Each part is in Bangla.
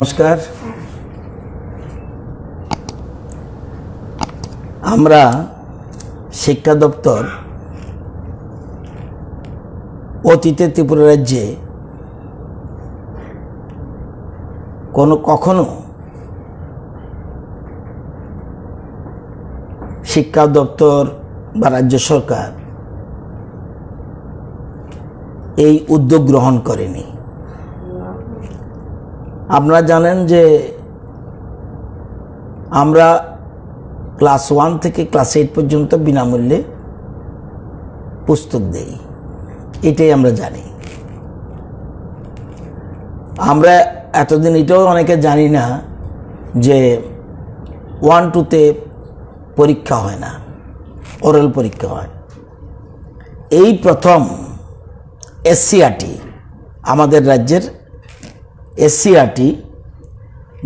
নমস্কার। আমরা শিক্ষা দপ্তর অতীতে ত্রিপুরা রাজ্যে কখনো শিক্ষা দপ্তর বা রাজ্য সরকার এই উদ্যোগ গ্রহণ করেনি। আপনারা জানেন যে আমরা ক্লাস 1 থেকে ক্লাস 8 পর্যন্ত বিনামূল্যে পুস্তক দেই, এটাই আমরা জানি। আমরা এতদিন এটাও অনেকে জানি না যে 1-2তে পরীক্ষা হয় না, ওরাল পরীক্ষা হয়। এই প্রথম এসসিআরটি আমাদের রাজ্যের এসসিআরটি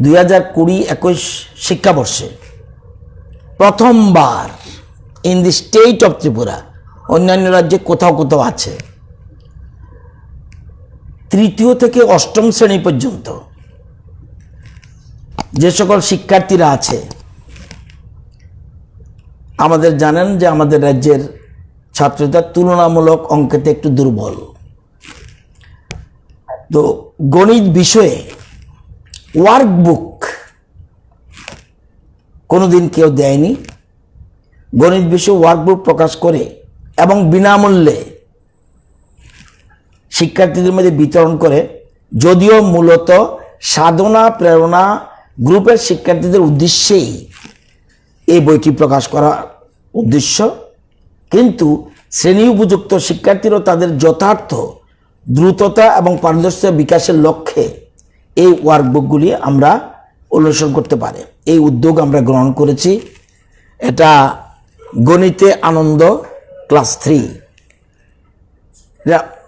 2020-21 শিক্ষাবর্ষে প্রথমবার in the state of Tripura, অন্যান্য রাজ্যে কোথাও কোথাও আছে, 3য় থেকে 8ম শ্রেণী পর্যন্ত যে সকল শিক্ষার্থীরা আছে, আমাদের জানেন যে আমাদের রাজ্যের ছাত্ররা তুলনামূলক অঙ্কেতে একটু দুর্বল। তো গণিত বিষয়ে ওয়ার্কবুক কোনোদিন কেউ দেয়নি। গণিত বিষয়ে ওয়ার্কবুক প্রকাশ করে এবং বিনামূল্যে শিক্ষার্থীদের মধ্যে বিতরণ করে, যদিও মূলত সাধনা প্রেরণা গ্রুপের শিক্ষার্থীদের উদ্দেশ্যেই এই বইটি প্রকাশ করা উদ্দেশ্য, কিন্তু শ্রেণী উপযুক্ত শিক্ষার্থীরা তাদের যথার্থ দ্রুততা এবং পারদর্শিতা বিকাশের লক্ষ্যে এই ওয়ার্কবুকগুলি আমরা অনুসরণ করতে পারে এই উদ্যোগ আমরা গ্রহণ করেছি। এটা গণিতে আনন্দ ক্লাস 3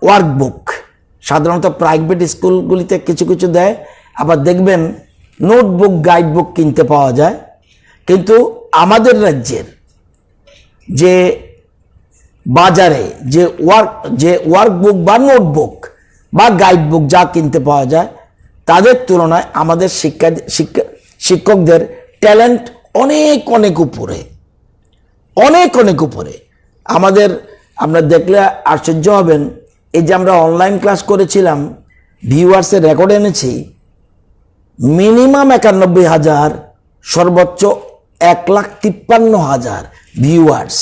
ওয়ার্কবুক সাধারণত প্রাইভেট স্কুলগুলিতে কিছু কিছু দেয়, আবার দেখবেন নোটবুক গাইডবুক কিনতে পাওয়া যায়, কিন্তু আমাদের রাজ্যের যে বাজারে যে ওয়ার্কবুক বা নোটবুক বা গাইডবুক যা কিনতে পাওয়া যায়, তাদের তুলনায় আমাদের শিক্ষকদের ট্যালেন্ট অনেক অনেক উপরে, অনেক অনেক উপরে। আমরা দেখলে আশ্চর্য হবেন, এই যে আমরা অনলাইন ক্লাস করেছিলাম, ভিউয়ার্সের রেকর্ড এনেছি, মিনিমাম 91,000, সর্বোচ্চ 1,53,000 ভিউয়ার্স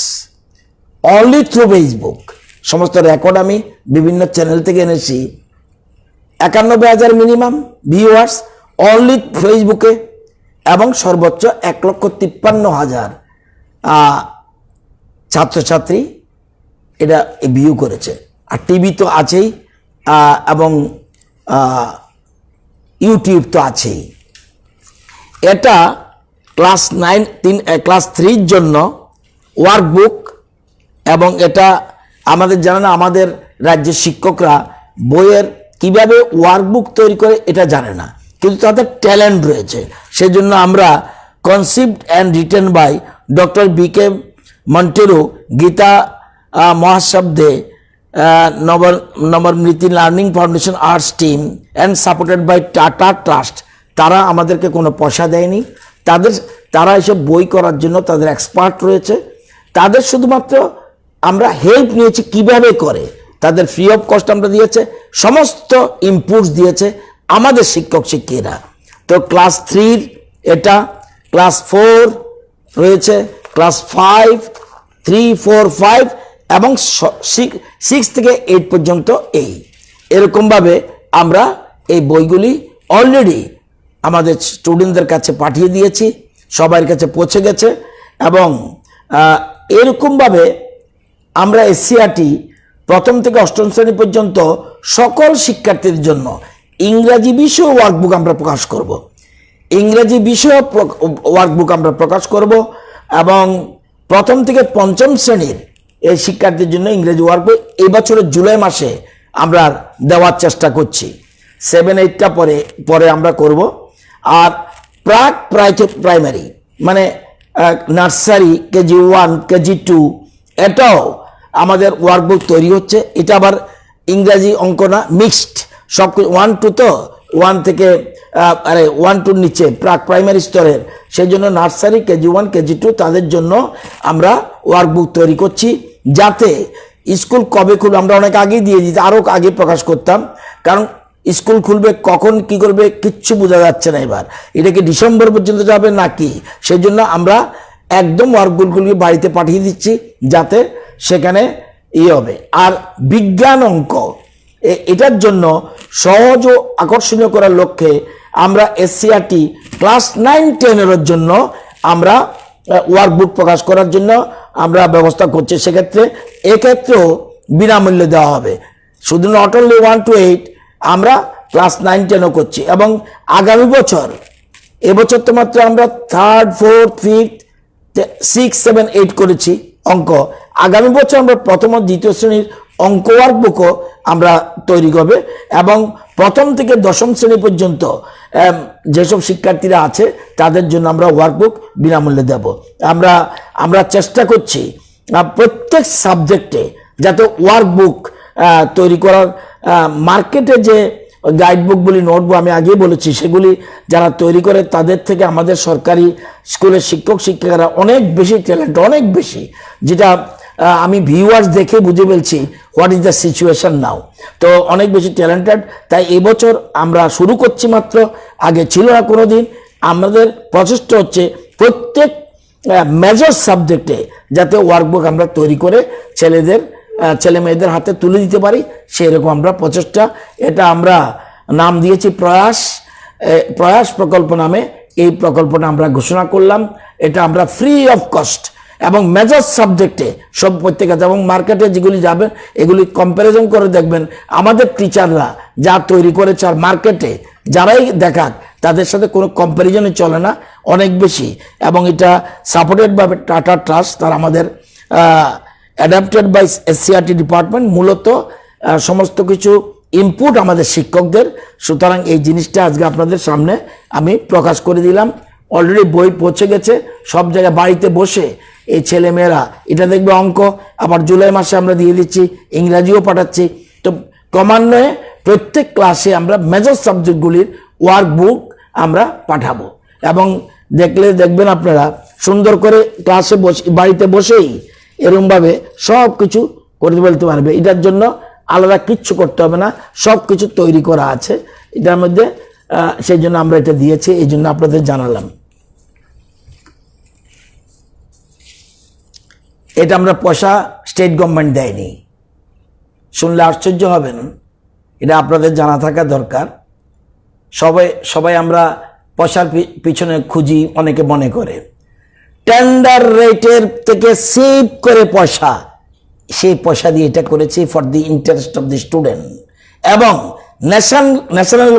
অনলি থ্রু ফেসবুক। সমস্ত রেকর্ড আমি বিভিন্ন চ্যানেল থেকে এনেছি। 91,000 মিনিমাম ভিউয়ার্স অনলি ফেসবুকে এবং সর্বোচ্চ 1,53,000 ছাত্রছাত্রী এটা ভিউ করেছে। আর টিভি তো আছেই এবং ইউটিউব তো আছেই। এটা ক্লাস 3 জন্য ওয়ার্কবুক, এবং এটা আমাদের জানেন আমাদের রাজ্যের শিক্ষকরা বইয়ের কিভাবে ওয়ার্কবুক তৈরি করে এটা জানে না, কিন্তু তাদের ট্যালেন্ট রয়েছে। সেজন্য আমরা conceived and written by doctor BK Montero, Gita Mahashabde, নবমৃতি learning foundation arts team and supported by Tata trust, তারা আমাদেরকে কোনো পয়সা দেয়নি। তারা এসব বই করার জন্য তাদের এক্সপার্ট রয়েছে, তাদের শুধুমাত্র আমরা হেল্প নিয়েছি কিভাবে করে, তাদের ফ্রি অফ কস্ট আমরা দিয়েছে, সমস্ত ইনপুটস দিয়েছে আমাদের শিক্ষক শিক্ষিকারা। তো ক্লাস 3 এটা, ক্লাস 4 রয়েছে, ক্লাস 5, 3, 4, 5 এবং 6 থেকে 8 পর্যন্ত এরকমভাবে আমরা এই বইগুলি অলরেডি আমাদের স্টুডেন্টদের কাছে পাঠিয়ে দিয়েছি, সবার কাছে পৌঁছে গেছে। এবং এরকমভাবে আমরা এসসিআরটি 1ম থেকে 8ম শ্রেণী পর্যন্ত সকল শিক্ষার্থীর জন্য ইংরাজি বিষয় ওয়ার্কবুক আমরা প্রকাশ করব, ইংরেজি বিষয় ওয়ার্কবুক আমরা প্রকাশ করব, এবং 1ম থেকে 5ম শ্রেণীর এই শিক্ষার্থীর জন্য ইংরেজি ওয়ার্কবুক এই বছরের জুলাই মাসে আমরা দেওয়ার চেষ্টা করছি। 7-8টা পরে আমরা করব। আর প্রাইমারি মানে নার্সারি, KG 1, KG 2 এটাও আমাদের ওয়ার্কবুক তৈরি হচ্ছে। এটা আবার ইংরাজি অঙ্ক না, মিক্সড, সব 1-2 তো 1 থেকে আরে 1-2 নিচে প্রাক প্রাইমারি স্তরের, সেই জন্য নার্সারি, KG1, KG2 তাদের জন্য আমরা ওয়ার্কবুক তৈরি করছি, যাতে স্কুল কবে খুলবে আমরা অনেক আগেই দিয়ে দিতে, আরও আগে প্রকাশ করতাম, কারণ স্কুল খুলবে কখন কি করবে কিচ্ছু বোঝা যাচ্ছে না। এবার এটা কি ডিসেম্বর পর্যন্ত যাবে নাকি, সেই জন্য আমরা একদম ওয়ার্কবুকগুলি বাড়িতে পাঠিয়ে দিচ্ছি, যাতে সেখানে হবে। আর বিজ্ঞান অঙ্ক এটার জন্য সহজ ও আকর্ষণীয় করার লক্ষ্যে আমরা SCRT ক্লাস 9-10 জন্য আমরা ওয়ার্কবুক প্রকাশ করার জন্য আমরা ব্যবস্থা করছি। সেক্ষেত্রে এক্ষেত্রেও বিনামূল্যে দেওয়া হবে, শুধু নট অনলি 1 to 8, আমরা ক্লাস 9-10ও করছি। এবং আগামী বছর, এবছর তো মাত্র আমরা 3rd, 4th, 5th, 6, 7, 8 করেছি অঙ্ক, আগামী বছর আমরা প্রথম ও দ্বিতীয় শ্রেণীর অঙ্ক ওয়ার্কবুকও আমরা তৈরি করবে, এবং প্রথম থেকে দশম শ্রেণী পর্যন্ত যেসব শিক্ষার্থীরা আছে তাদের জন্য আমরা ওয়ার্কবুক বিনামূল্যে দেব। আমরা চেষ্টা করছি প্রত্যেক সাবজেক্টে যাতে ওয়ার্কবুক তৈরি করার, মার্কেটে যে গাইডবুকগুলি, নোটবুক আমি আগেই বলেছি, সেগুলি যারা তৈরি করে তাদের থেকে আমাদের সরকারি স্কুলের শিক্ষক শিক্ষিকারা অনেক বেশি ট্যালেন্ট, অনেক বেশি, যেটা আমি ভিউয়ার্স দেখে বুঝে ফেলছি হোয়াট ইজ দ্য সিচুয়েশন নাও। তো অনেক বেশি ট্যালেন্টেড, তাই এবছর আমরা শুরু করছি মাত্র, আগে ছিল না কোনো দিন। আমাদের প্রচেষ্টা হচ্ছে প্রত্যেক মেজর সাবজেক্টে যাতে ওয়ার্কবুক আমরা তৈরি করে ছেলে মেয়েদের হাতে তুলে দিতে পারি, সেই রকম আমরা প্রচেষ্টা, এটা আমরা নাম দিয়েছি প্রয়াস প্রকল্প নামে। এই প্রকল্পটা আমরা ঘোষণা করলাম, এটা আমরা ফ্রি অফ কস্ট এবং মেজর সাবজেক্টে সব প্রত্যেক আছে, এবং মার্কেটে যেগুলি যাবেন এগুলি কম্প্যারিজন করে দেখবেন আমাদের টিচাররা যা তৈরি করেছে আর মার্কেটে যারাই দেখাক তাদের সাথে কোনো কম্প্যারিজনই চলে না, অনেক বেশি। এবং এটা সাপোর্টেড বাই টাটা ট্রাস্ট, তার আমাদের অ্যাডাপ্টেড বাই SCRT ডিপার্টমেন্ট, মূলত সমস্ত কিছু ইনপুট আমাদের শিক্ষকদের। সুতরাং এই জিনিসটা আজকে আপনাদের সামনে আমি প্রকাশ করে দিলাম। অলরেডি বই পৌঁছে গেছে সব জায়গায়, বাড়িতে বসে এই ছেলেমেয়েরা এটা দেখবে অঙ্ক, আবার জুলাই মাসে আমরা দিয়ে দিচ্ছি, ইংরাজিও পাঠাচ্ছি। তো ক্রমান্বয়ে প্রত্যেক ক্লাসে আমরা মেজর সাবজেক্টগুলির ওয়ার্কবুক আমরা পাঠাবো, এবং দেখবেন আপনারা সুন্দর করে ক্লাসে বাড়িতে বসেই এরকমভাবে সব কিছু করে ফেলতে পারবে। এটার জন্য আলাদা কিচ্ছু করতে হবে না, সব কিছু তৈরি করা আছে এটার মধ্যে, সেই জন্য আমরা এটা দিয়েছি, এই জন্য আপনাদের জানালাম। এটা আমরা পয়সা স্টেট গভর্নমেন্ট দেয়নি, শুনলে আশ্চর্য হবেন, এটা আপনাদের জানা থাকা দরকার। সবাই আমরা পয়সার পিছনে খুঁজি, অনেকে মনে করে টেন্ডার রেটের থেকে সেভ করে পয়সা, সেই পয়সা দিয়ে এটা করেছি for the interest of the student, এবং ন্যাশনাল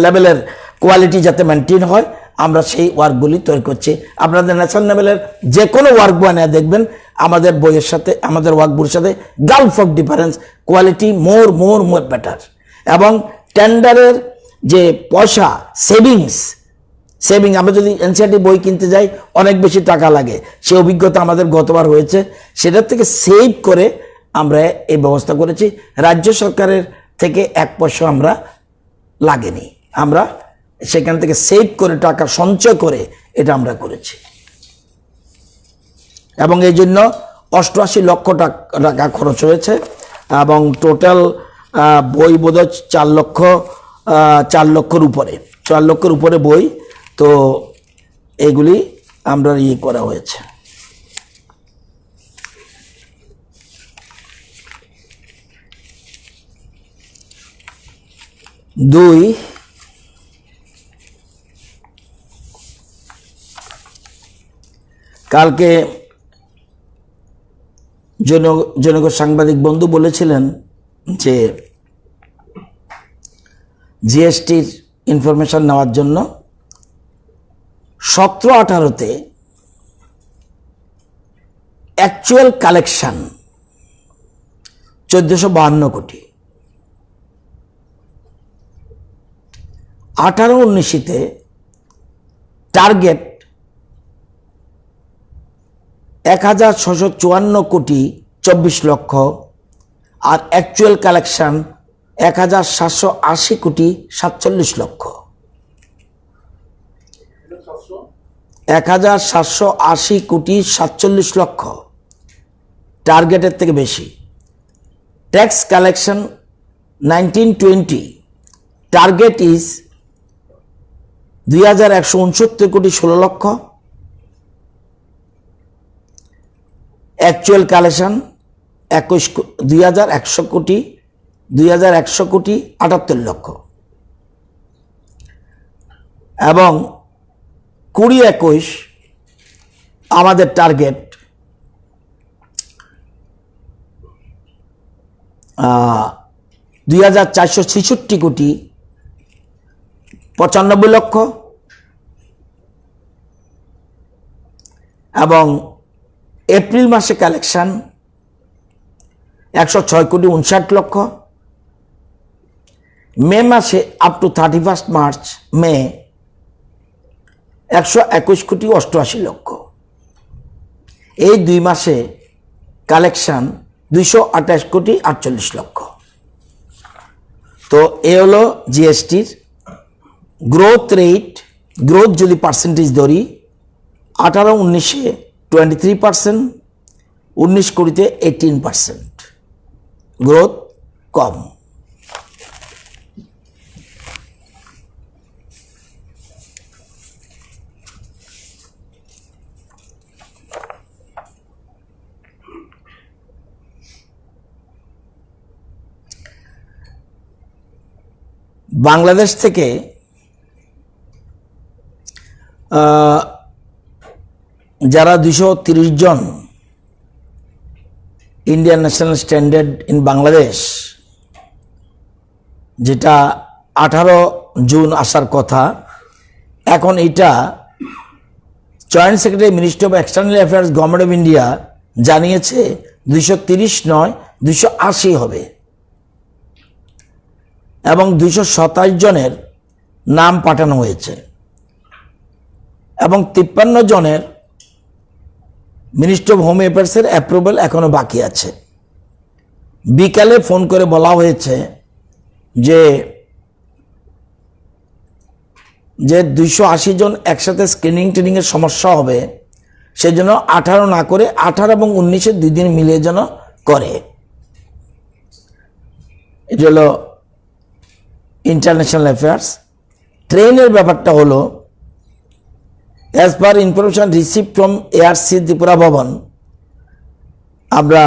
লেভেলের কোয়ালিটি যাতে মেনটেন হয় আমরা সেই ওয়ার্কগুলি তৈরি করছি। আপনাদের ন্যাশনাল লেভেলের যে কোনো ওয়ার্ক বানিয়ে দেখবেন আমাদের বইয়ের সাথে, আমাদের ওয়ার্কবুকের সাথে Gulf of difference, quality more better. এবং টেন্ডারের যে পয়সা সেভিং আমরা যদি NCERT বই কিনতে যাই অনেক বেশি টাকা লাগে, সে অভিজ্ঞতা আমাদের গতবার হয়েছে, সেটার থেকে সেভ করে আমরা এই ব্যবস্থা করেছি। রাজ্য সরকারের থেকে 1 পয়সা আমরা লাগেনি, আমরা সেখান থেকে সেভ করে টাকা সঞ্চয় করে এটা আমরা করেছি, এবং এই জন্য 88 লক্ষ টাকা খরচ হয়েছে, এবং টোটাল বই বোধহয় 4 লক্ষের উপরে বই। তো এইগুলি আমরা করা হয়েছে। দুই, কালকে জনক সাংবাদিক বন্ধু বলেছিলেন যে জিএসটির ইনফরমেশন নেওয়ার জন্য 17-18-তে অ্যাকচুয়াল কালেকশন 1452 কোটি, 18-19-তে টার্গেট 1654 কোটি 24 লক্ষ, আর অ্যাকচুয়াল কালেকশন 1780 কোটি 47 লক্ষ। 1,780,47,00,00,000 টার্গেটের থেকে বেশি। Tax collection 1920 target is 2,169,16,00,000। Actual collection 2,100,78,00,000 এবং 20-21 আমাদের টার্গেট 2,466,95,00,000 এবং এপ্রিল মাসে কালেকশন 106,59,00,000। মে মাসে আপ টু 31 মার্চ মে 121,88,00,000। এই 2 মাসে কালেকশন 228,48,00,000। তো এ হলো জিএসটির গ্রোথ রেট। গ্রোথ যদি পার্সেন্টেজ ধরি 18-19-এ 23%, 19-20-তে 18%। গ্রোথ কম। বাংলাদেশ থেকে যারা 230 জন Indian national stranded in Bangladesh, যেটা 18 জুন আসার কথা, এখন এটা joint secretary ministry of external affairs government of India জানিয়েছে 230 নয় 280 হবে এবং 227 জনের নাম পাঠানো হয়েছে এবং 53 জনের মিনিস্ট্রি অফ হোম অ্যাফেয়ার্সের অ্যাপ্রুভাল এখনো বাকি আছে। বিকালে ফোন করে বলা হয়েছে যে 280 জন একসাথে স্ক্রিনিং ট্রেনিংয়ের সমস্যা হবে, সেজন্য 18 না করে 18 এবং 19-এ 2 দিন মিলিয়ে যেন করে। এটা হলো ইন্টারন্যাশনাল অ্যাফেয়ার্স। ট্রেনের ব্যাপারটা হলো, as per information receive from ARC Tripura ভবন, আমরা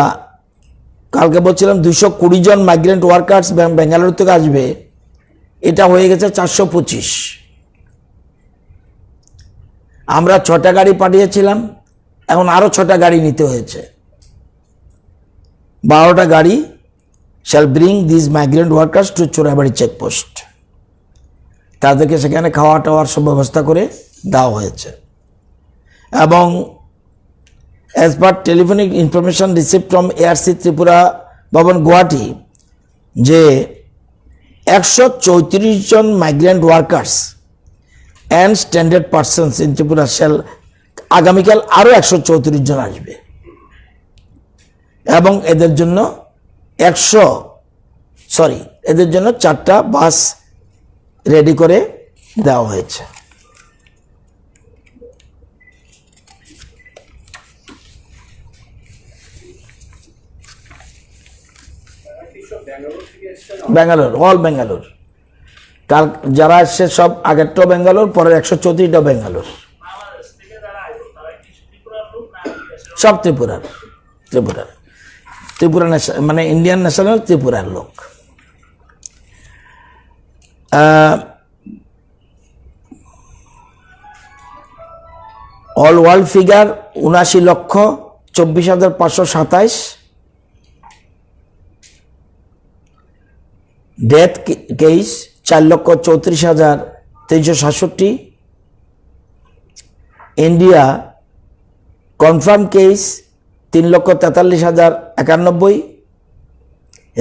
কালকে বলছিলাম 220 জন মাইগ্রেন্ট ওয়ার্কার্স বেঙ্গালুরু থেকে আসবে, এটা হয়ে গেছে 425। আমরা 6টা গাড়ি পাঠিয়েছিলাম, এখন আরো 6টা গাড়ি নিতে হয়েছে। 12টা গাড়ি shall bring these migrant workers to Churaibari checkpost. তাদেরকে সেখানে খাওয়া টাওয়ার সব ব্যবস্থা করে দেওয়া হয়েছে এবং as per telephonic information receive from ARC Tripura Bhavan Guwahati, যে 134 জন migrant workers and stranded persons in Tripura shall, আগামীকাল আরও 134 জন আসবে এবং এদের জন্য 4টা বাস রেডি করে দেওয়া হয়েছে। ব্যাঙ্গালোর, অল ব্যাঙ্গালোর। কাল যারা আসছে সব আগেরটাও ব্যাঙ্গালোর, পরের 134টা ব্যাঙ্গালোর, সব ত্রিপুরার মানে ইন্ডিয়ান ন্যাশনাল ত্রিপুরার লোক। All world figure 79,24,527। Death case 4,34,367। India confirm case 3,43,091।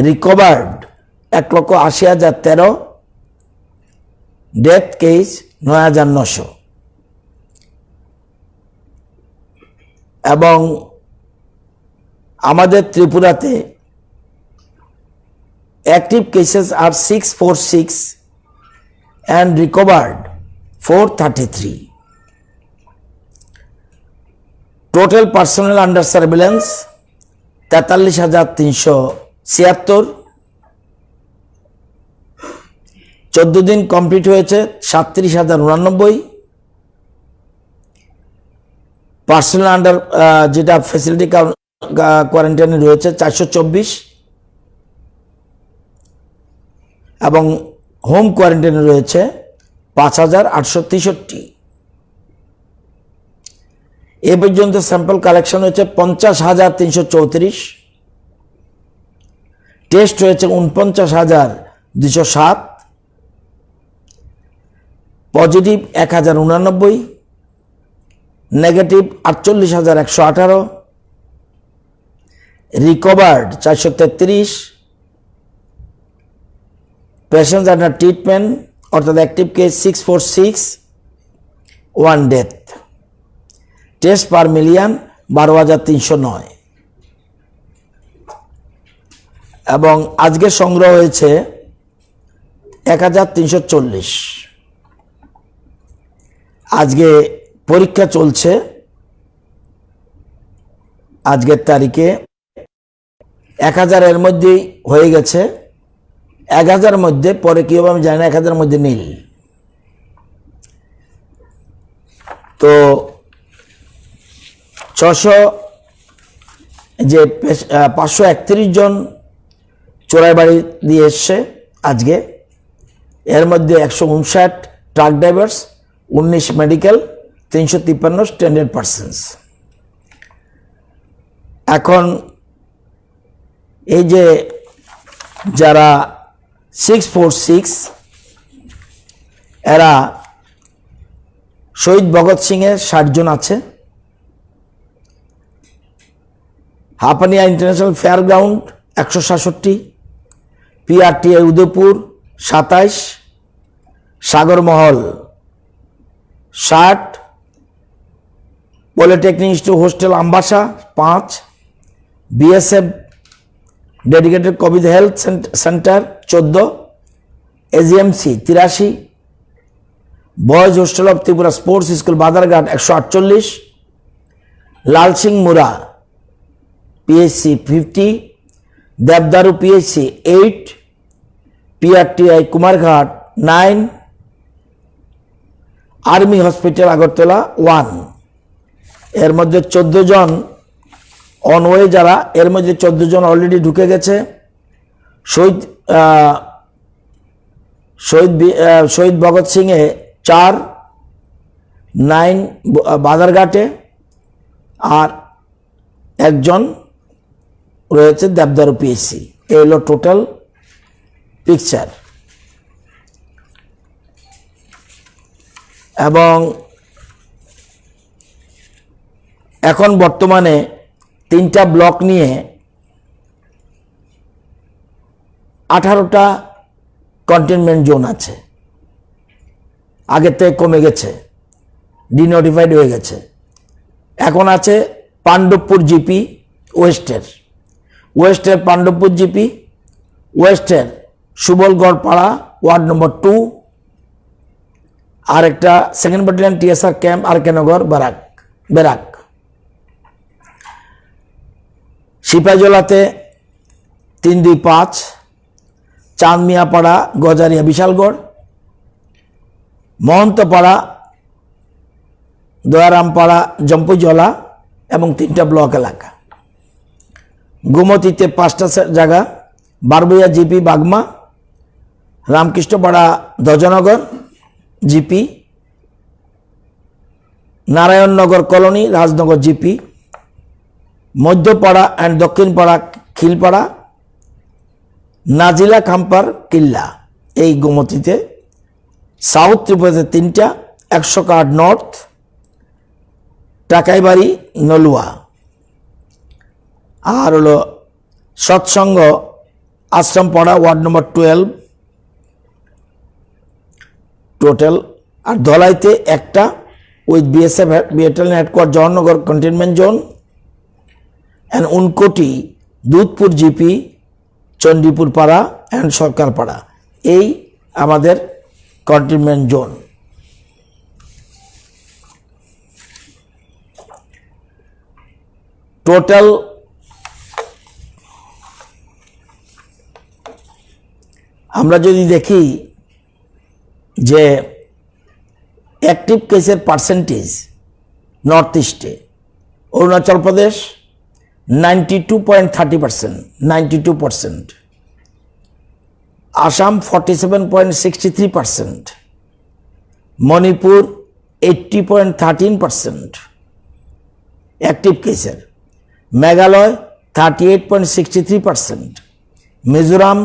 Recovered 1,80,013। Death case 9,900। এবং আমাদের ত্রিপুরাতে অ্যাক্টিভ কেসেস আর 646 and recovered 433। Total personal under surveillance 43,376, 14 দিন কমপ্লিট হয়েছে 37,089, পার্সোনাল আন্ডার যেটা ফ্যাসিলিটি কোয়ারেন্টাইনে রয়েছে 424, এবং হোম কোয়ারেন্টাইনে রয়েছে 5,863। এ পর্যন্ত স্যাম্পল কালেকশন হয়েছে 50,334, টেস্ট হয়েছে 49,207, positive 1,089, negative 48,118, recovered 433, patients under treatment অর্থাৎ active case 646, 1 death, test per million 12,309, এবং আজকে সংগ্রহ হয়েছে 1,340। আজকে পরীক্ষা চলছে, আজকের তারিখে 1,000 এর মধ্যেই হয়ে গেছে, 1,000 মধ্যে পরে কি হবে আমি জানি না, 1,000 মধ্যে নীল। তো 531 জন চোরাইবাড়ি দিয়ে এসছে আজকে, এর মধ্যে 159 truck drivers, 19 medical, 353 standard persons. এখন এই যে যারা 646 এরা শহীদ ভগৎ সিংয়ের 60 জন আছে, Hapania international fair ground 167, PRTI Udaipur 27, Sagarmahal 60, polytechnic institute hostel Ambassa 5, BSF dedicated Covid health centre 14, AGMC 83, boys hostel of Tripura sports school Badharghat 148, Lalsingh Mura PHC 50, Debdaru PHC 8, PRTI Kumarghat 9, army hospital Agartala 1। এর মধ্যে 14 জন অনওয়ে যারা, এর মধ্যে 14 জন অলরেডি ঢুকে গেছে। শহীদ ভগৎ সিংয়ে 4, 9 বাদারঘাটে, আর একজন রয়েছে দেবদারু পিএইচসি। এই হলো টোটাল পিকচার। এবং এখন বর্তমানে 3টা ব্লক নিয়ে 18টা কন্টেনমেন্ট জোন আছে, আগের থেকে কমে গেছে, ডিনোটিফাইড হয়ে গেছে। এখন আছে পাণ্ডবপুর জিপি ওয়েস্টের পাণ্ডবপুর জিপি, ওয়েস্টের সুবলগড় পাড়া ওয়ার্ড নম্বর 2, আর একটা 2nd battalion TSR camp RK Nagar barrack. সিপাহীজলাতে 325, চাঁদমিয়াপাড়া গজারিয়া বিশালগড়, মহন্তপাড়া দয়ারামপাড়া জম্পুজলা এবং 3টা ব্লক এলাকা। গোমতীতে 5টা জায়গা, Barbaiya GP Bagma, Ramkrishnapara Dhwajanagar GP, Narayannagar colony Rajnagar GP, Madhyapara and Dakshinpara Khilpara, Najila Khampar Killa এই গোমতীতে। সাউথ ত্রিপুরাতে 3টা, 100 নর্থ, টাকাইবাড়ি নলুয়া, আর হলো Satsang Ashrampara ward number 12 total. আর ধলাইতে 1টা with BSF battalion headquarter Jawaharnagar containment zone, and Unakoti Dudhpur GP, Chandipur Para and Sarkarpara, এই আমাদের কন্টেনমেন্ট জোন। টোটাল আমরা যদি দেখি যে অ্যাক্টিভ কেসের পার্সেন্টেজ নর্থ ইস্টে অরুণাচল প্রদেশ 92.30%, 92%, আসাম 47.63%, মণিপুর 80.13% অ্যাক্টিভ কেসের, মেঘালয় 38.63%, মিজোরাম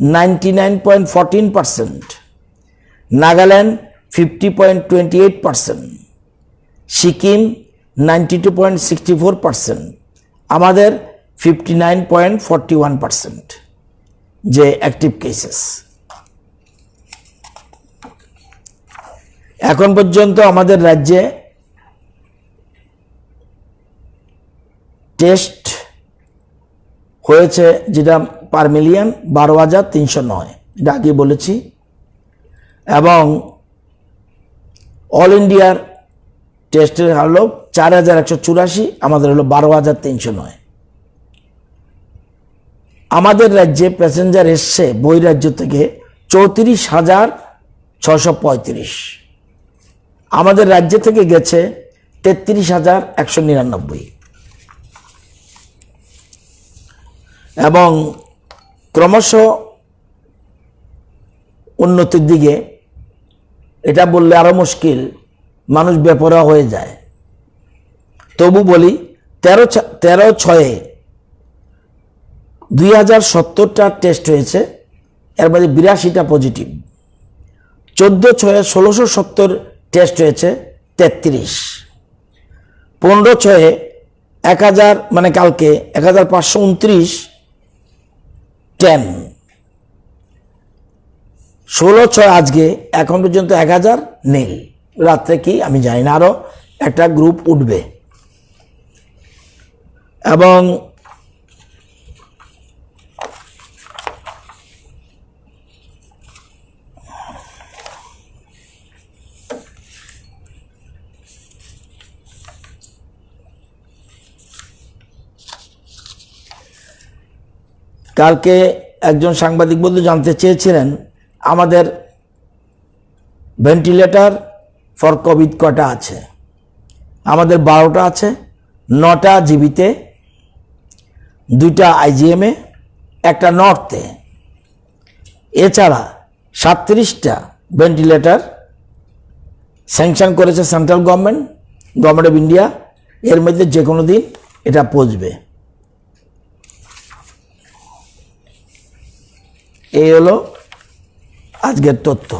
99.14%, নাগাল্যান্ড 50.28%, সিকিম 92.64%, আমাদের 59.41% যে অ্যাক্টিভ কেসেস। এখন পর্যন্ত আমাদের রাজ্যে টেস্ট হয়েছে যেটা পার মিলিয়ন 12,309, এটা আগে বলেছি, এবং অল ইন্ডিয়ার টেস্টের হলো 4,184, আমাদের হলো 12,309। আমাদের রাজ্যে প্যাসেঞ্জার এসছে বহিরাজ্য থেকে 34,635, আমাদের রাজ্য থেকে গেছে 33,199, এবং ক্রমশ উন্নতির দিকে। এটা বললে আরো মুশকিল, মানুষ বেপরোয়া হয়ে যায়। তবু বলি 13/6 2070টা টেস্ট হয়েছে, এর মধ্যে 82টা পজিটিভ। 14/6 1670 টেস্ট হয়েছে 33। 15/6 1000, মানে কালকে 1529 10। 16/6 আজকে এখন পর্যন্ত 1000 নেই। রাত্রে কি আমি জানি না, আরো একটা গ্রুপ উঠবে। এবং কালকে একজন সাংবাদিক বন্ধু জানতে চেয়েছিলেন আমাদের ভেন্টিলেটর ফর কোভিড কটা আছে। আমাদের 12টা আছে, 9টা জিবিতে, 2টা আইজিএমে, একটা নর্থে। এছাড়া 37টা ভেন্টিলেটর স্যাংশন করেছে সেন্ট্রাল গভর্নমেন্ট অফ ইন্ডিয়া। এর মধ্যে যে কোনো দিন এটা পৌঁছবে। এই হলো আজকের তথ্য।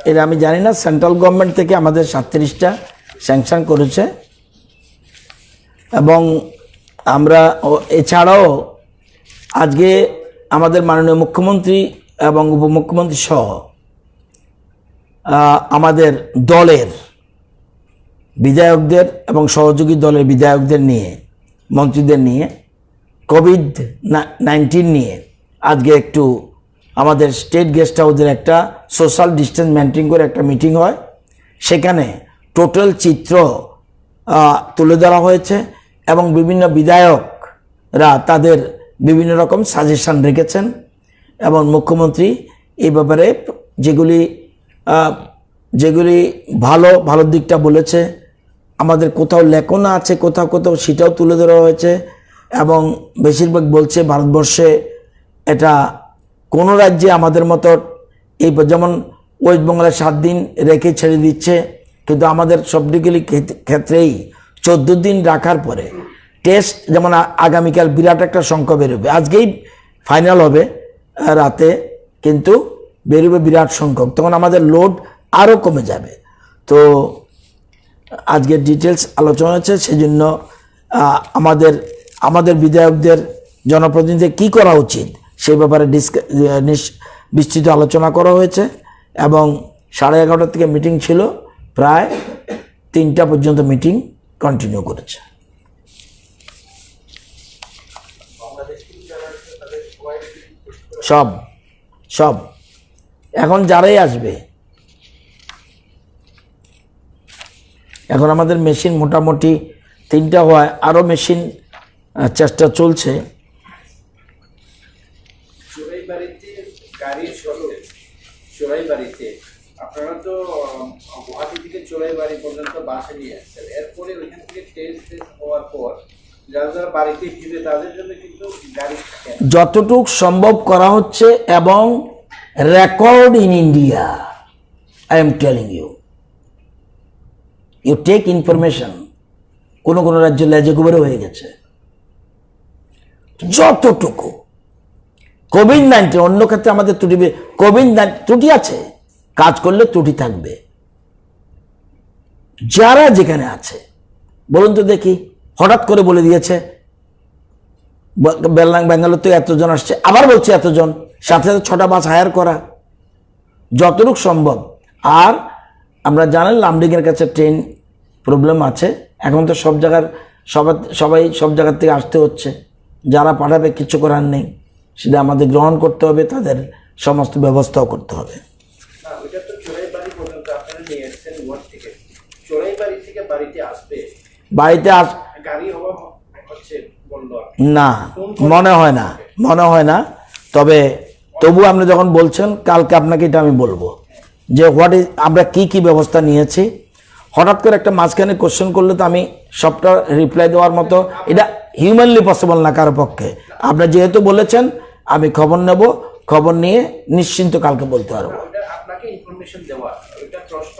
এটা আমি জানি না, সেন্ট্রাল গভর্নমেন্ট থেকে আমাদের 37টা স্যাংশন করেছে। এবং আমরা এছাড়াও আজকে আমাদের মাননীয় মুখ্যমন্ত্রী এবং উপমুখ্যমন্ত্রী সহ আমাদের দলের বিধায়কদের এবং সহযোগী দলের বিধায়কদের নিয়ে, মন্ত্রীদের নিয়ে কোভিড-19 নিয়ে আজকে একটু আমাদের স্টেট গেস্ট হাউসের একটা সোশ্যাল ডিস্টেন্স মেনটেন করে একটা মিটিং হয়। সেখানে টোটাল চিত্র তুলে ধরা হয়েছে এবং বিভিন্ন বিধায়করা তাদের বিভিন্ন রকম সাজেশন রেখেছেন এবং মুখ্যমন্ত্রী এই ব্যাপারে যেগুলি ভালো দিকটা বলেছে, আমাদের কোথাও লেখনা আছে কোথাও সেটাও তুলে ধরা হয়েছে। এবং বেশিরভাগ বলছে ভারতবর্ষে এটা কোনো রাজ্যে আমাদের মতো এই যেমন ওয়েস্ট বেঙ্গলে 7 দিন রেখে ছেড়ে দিচ্ছে, কিন্তু আমাদের সবগুলি ক্ষেত্রেই 14 দিন রাখার পরে টেস্ট, যেমন আগামীকাল বিরাট একটা সংখ্যা বেরোবে, আজকেই ফাইনাল হবে রাতে, কিন্তু বেরোবে বিরাট সংখ্যক, তখন আমাদের লোড আরও কমে যাবে। তো আজকের ডিটেলস আলোচনা হচ্ছে, সেজন্য আমাদের বিধায়কদের জনপ্রতিনিধিদের কী করা উচিত সেই ব্যাপারে বিস্তৃত আলোচনা করা হয়েছে। এবং 11:30 থেকে মিটিং ছিল, প্রায় 3টা পর্যন্ত মিটিং কন্টিনিউ করেছে। সব সব এখন যারাই আসবে, এখন আমাদের মেশিন মোটামুটি 3টা হয়, আরও মেশিন চেষ্টা চলছে। চোরাইবাড়িতে আপনারা তো গুয়াহাটি থেকে চোরাইবাড়ি পর্যন্ত বাসে নিয়ে আসছেন, এরপরে ওইখান থেকে টেস্ট হওয়ার পর যারা যারা বাড়িতে ফিরে তাদের জন্য কিন্তু গাড়ি থাকে যতটুক সম্ভব করা হচ্ছে, এবং record in India, I am telling you, you take information. কোনো কোনো রাজ্য লেজে গোবরে হয়ে গেছে। যতটুকু কোভিড-19, অন্য ক্ষেত্রে আমাদের ত্রুটি, কোভিড-19 ত্রুটি আছে, কাজ করলে ত্রুটি থাকবে। যারা যেখানে আছে বলুন তো দেখি, হঠাৎ করে বলে দিয়েছে ব্যাঙ্গালোর থেকে এতজন আসছে, আবার বলছে এতজন, সাথে সাথে 6টা বাস হায়ার করা, যতটুক সম্ভব। আর আমরা জানেন লামডিংয়ের কাছে ট্রেন প্রবলেম আছে, এখন তো সব জায়গার সবাই সব জায়গার থেকে আসতে হচ্ছে। যারা পাঠাবে কিছু করার নেই, সেটা আমাদের গ্রহণ করতে হবে, তাদের সমস্ত ব্যবস্থাও করতে হবে। বাড়িতে না, মনে হয় না। তবে তবু আপনি যখন বলছেন, কালকে আপনাকে এটা আমি বলবো যে আমরা কি ব্যবস্থা নিয়েছি। হঠাৎ করে একটা মাঝখানে কোশ্চেন করলে তো আমি সবটা রিপ্লাই দেওয়ার মতো, এটা হিউম্যানলি পসিবল না কারো পক্ষে। আপনি যেহেতু বলেছেন, আমি খবর নেব, খবর নিয়ে নিশ্চিন্ত কালকে বলতে পারবো।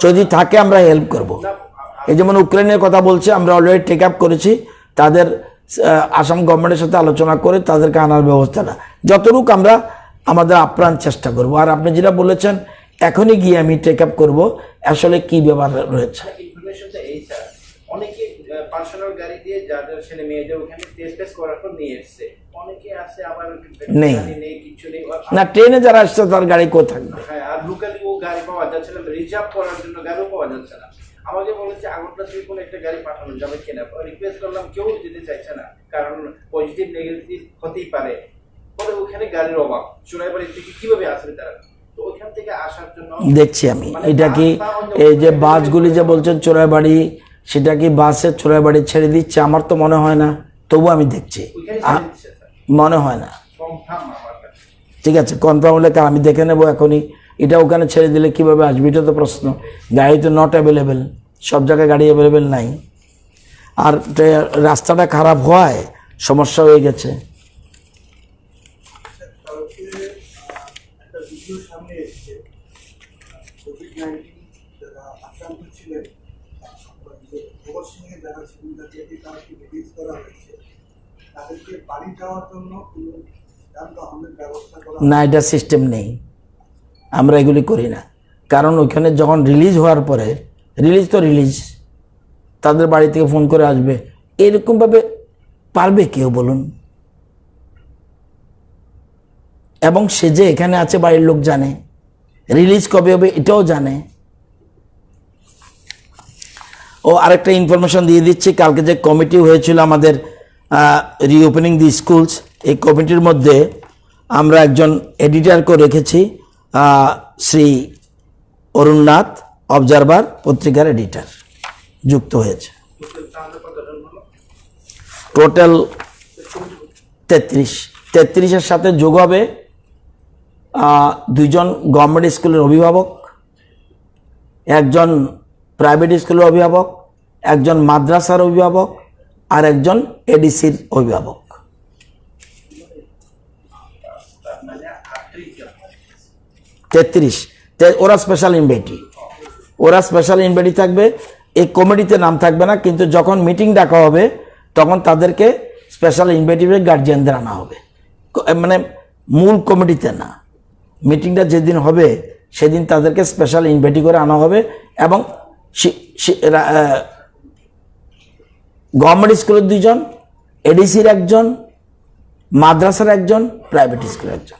যদি থাকে আমরা হেল্প করব। এই যেমন ইউক্রেনের কথা বলছে, আমরা অলরেডি টেক আপ করেছি, তাদের আসাম গভর্নমেন্টের সাথে আলোচনা করে তাদেরকে আনার ব্যবস্থাটা যতটুকু আমরা আমাদের আপ্রাণ চেষ্টা করব। আর আপনি যেটা বলেছেন, এখনই গিয়ে আমি টেক আপ করবো আসলে কি ব্যাপার রয়েছে। অনেকে পার্সোনাল গাড়ি দিয়ে যাদের ছেলে মেয়েদের ওখানে টেস্ট করার পর নিয়ে এসেছে, অনেকে আছে আবার নেই কিছু নেই না, ট্রেনে যারা আসছে তার গাড়ি কোথায় থাকবে? হ্যাঁ, আর লোকালি ও গাড়ি পাওয়া যাচ্ছে না, রিজার্ভ করার জন্য গাড়িও পাওয়া যাচ্ছে না। আমাকে বলেছে আগরতলা থেকে কোনো একটা গাড়ি পাঠানো যাবে কিনা, রিকোয়েস্ট করলাম, কেউ যেতে চাইছে না, কারণ পজিটিভ নেগেটিভ হতেই পারে। পরে ওখানে গাড়ির অভাব, চোরাইবাড়ি থেকে কিভাবে আসবে তারা? তো ওইখান থেকে আসার জন্য দেখছি আমি এটা কি, এই যে বাসগুলি যে বলছেন চোরাইবাড়ি, সেটা কি বাসের চোরাইবাড়ি ছেড়ে দিচ্ছে? আমার তো মনে হয় না, তবু আমি দেখছি, মনে হয় না। ঠিক আছে, কনফার্ম হলে আমি দেখে নেবো এখনই। এটা ওখানে ছেড়ে দিলে কিভাবে আসবে, এটা তো প্রশ্ন। গাড়ি তো নট অ্যাভেলেবেল, সব জায়গায় গাড়ি অ্যাভেলেবেল নাই। আর রাস্তাটা খারাপ হওয়ায় সমস্যা হয়ে গেছে। না, এটা সিস্টেম নেই, আমরা এগুলি করি না। কারণ ওইখানে যখন রিলিজ হওয়ার পরে, রিলিজ তো রিলিজ, তাদের বাড়ি থেকে ফোন করে আসবে, এরকমভাবে পারবে কেউ বলুন? এবং সে যে এখানে আছে বাড়ির লোক জানে, রিলিজ কবে হবে এটাও জানে। ও আরেকটা ইনফরমেশন দিয়ে দিচ্ছি, কালকে যে কমিটি হয়েছিল আমাদের রিওপেনিং দি স্কুলস, এই কমিটির মধ্যে আমরা একজন এডিটরকে রেখেছি, শ্রী অরুণনাথ, অবজারভার পত্রিকার এডিটর যুক্ত হয়েছে। টোটাল 33-এর সাথে যোগ হবে 2জন গভর্নমেন্ট স্কুলের অভিভাবক, একজন প্রাইভেট স্কুলের অভিভাবক, একজন মাদ্রাসার অভিভাবক, আর একজন এডিসির অভিভাবক। 33। ওরা স্পেশাল ইনভাইটি থাকবে। এই কমিটিতে নাম থাকবে না, কিন্তু যখন মিটিং ডাকা হবে তখন তাদেরকে স্পেশাল ইনভাইটিভে গার্জিয়ানদের আনা হবে, মানে মূল কমিটিতে না। মিটিংটা যেদিন হবে সেদিন তাদেরকে স্পেশাল ইনভাইটি করে আনা হবে, এবং গভর্নমেন্ট স্কুলের 2জন, এডিসির একজন, মাদ্রাসার একজন, প্রাইভেট স্কুলের একজন।